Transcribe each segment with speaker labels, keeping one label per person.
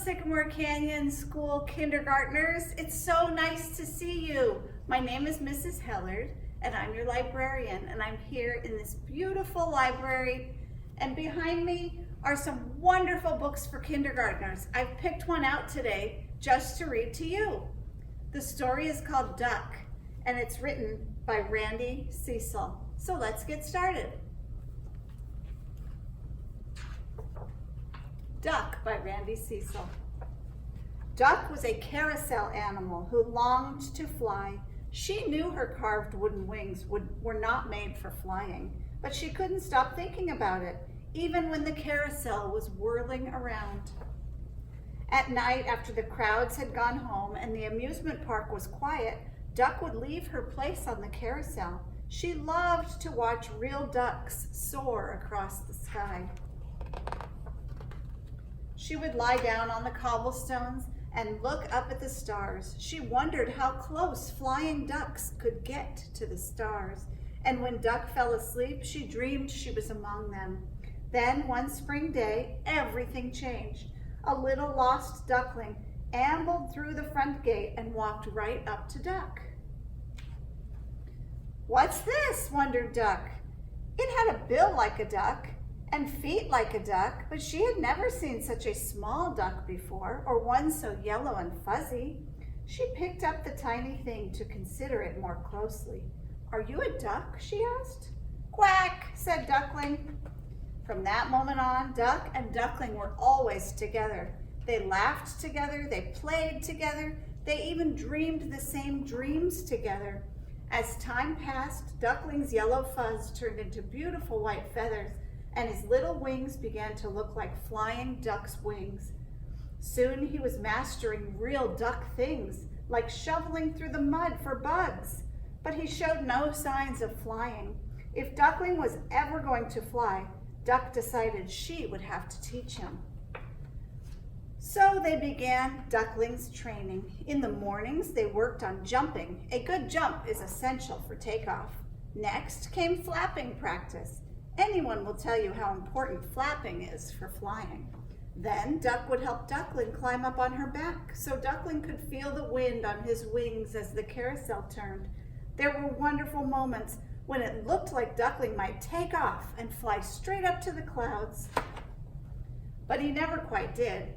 Speaker 1: Sycamore Canyon School kindergartners. It's so nice to see you. My name is Mrs. Hellard and I'm your librarian, and I'm here in this beautiful library, and behind me are some wonderful books for kindergartners. I've picked one out today just to read to you. The story is called Duck and it's written by Randy Cecil. So let's get started. Duck by Randy Cecil. Duck was a carousel animal who longed to fly. She knew her carved wooden wings were not made for flying, but she couldn't stop thinking about it, even when the carousel was whirling around. At night, after the crowds had gone home and the amusement park was quiet, Duck would leave her place on the carousel. She loved to watch real ducks soar across the sky. She would lie down on the cobblestones and look up at the stars. She wondered how close flying ducks could get to the stars. And when Duck fell asleep, she dreamed she was among them. Then one spring day, everything changed. A little lost duckling ambled through the front gate and walked right up to Duck. "What's this?" wondered Duck. It had a bill like a duck and feet like a duck, but she had never seen such a small duck before, or one so yellow and fuzzy. She picked up the tiny thing to consider it more closely. "Are you a duck?" she asked. "Quack," said Duckling. From that moment on, Duck and Duckling were always together. They laughed together, they played together, they even dreamed the same dreams together. As time passed, Duckling's yellow fuzz turned into beautiful white feathers, and his little wings began to look like flying duck's wings. Soon he was mastering real duck things, like shoveling through the mud for bugs, but he showed no signs of flying. If Duckling was ever going to fly, Duck decided she would have to teach him. So they began Duckling's training. In the mornings, they worked on jumping. A good jump is essential for takeoff. Next came flapping practice. Anyone will tell you how important flapping is for flying. Then Duck would help Duckling climb up on her back so Duckling could feel the wind on his wings as the carousel turned. There were wonderful moments when it looked like Duckling might take off and fly straight up to the clouds. But he never quite did.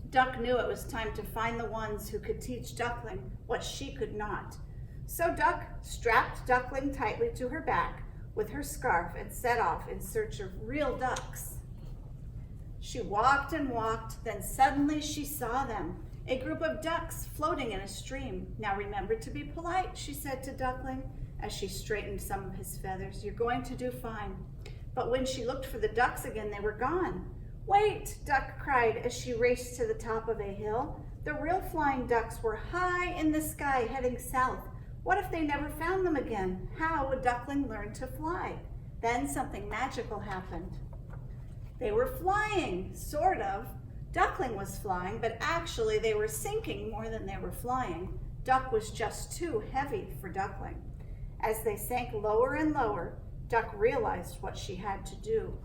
Speaker 1: Duck knew it was time to find the ones who could teach Duckling what she could not. So Duck strapped Duckling tightly to her back with her scarf and set off in search of real ducks. She walked and walked, then suddenly she saw them, a group of ducks floating in a stream. "Now remember to be polite," she said to Duckling as she straightened some of his feathers. "You're going to do fine." But when she looked for the ducks again, they were gone. "Wait," Duck cried as she raced to the top of a hill. The real flying ducks were high in the sky heading south. What if they never found them again? How would Duckling learn to fly? Then something magical happened. They were flying, sort of. Duckling was flying, but actually they were sinking more than they were flying. Duck was just too heavy for Duckling. As they sank lower and lower, Duck realized what she had to do.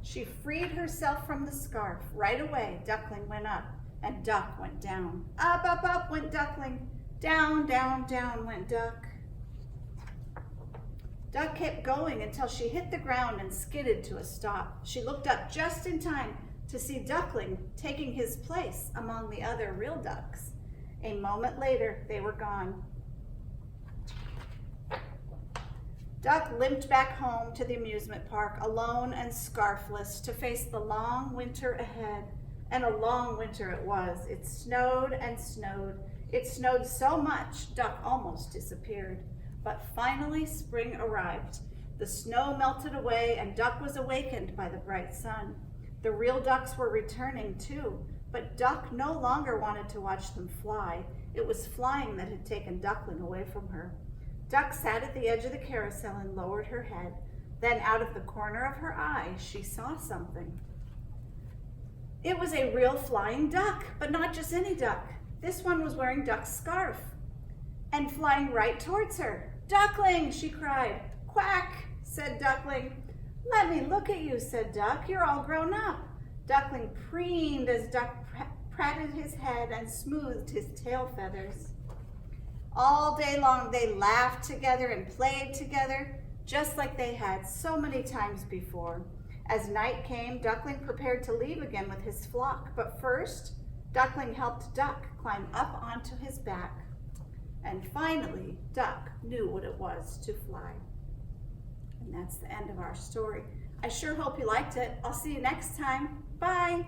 Speaker 1: She freed herself from the scarf. Right away, Duckling went up and Duck went down. Up, up, up went Duckling. Down, down, down went Duck. Duck kept going until she hit the ground and skidded to a stop. She looked up just in time to see Duckling taking his place among the other real ducks. A moment later, they were gone. Duck limped back home to the amusement park, alone and scarfless, to face the long winter ahead. And a long winter it was. It snowed and snowed. It snowed so much, Duck almost disappeared. But finally, spring arrived. The snow melted away, and Duck was awakened by the bright sun. The real ducks were returning too, but Duck no longer wanted to watch them fly. It was flying that had taken Duckling away from her. Duck sat at the edge of the carousel and lowered her head. Then out of the corner of her eye, she saw something. It was a real flying duck, but not just any duck. This one was wearing Duck's scarf and flying right towards her. "Duckling!" she cried. "Quack!" said Duckling. "Let me look at you," said Duck. "You're all grown up." Duckling preened as Duck patted his head and smoothed his tail feathers. All day long they laughed together and played together, just like they had so many times before. As night came, Duckling prepared to leave again with his flock, but first, Duckling helped Duck climb up onto his back. And finally, Duck knew what it was to fly. And that's the end of our story. I sure hope you liked it. I'll see you next time. Bye.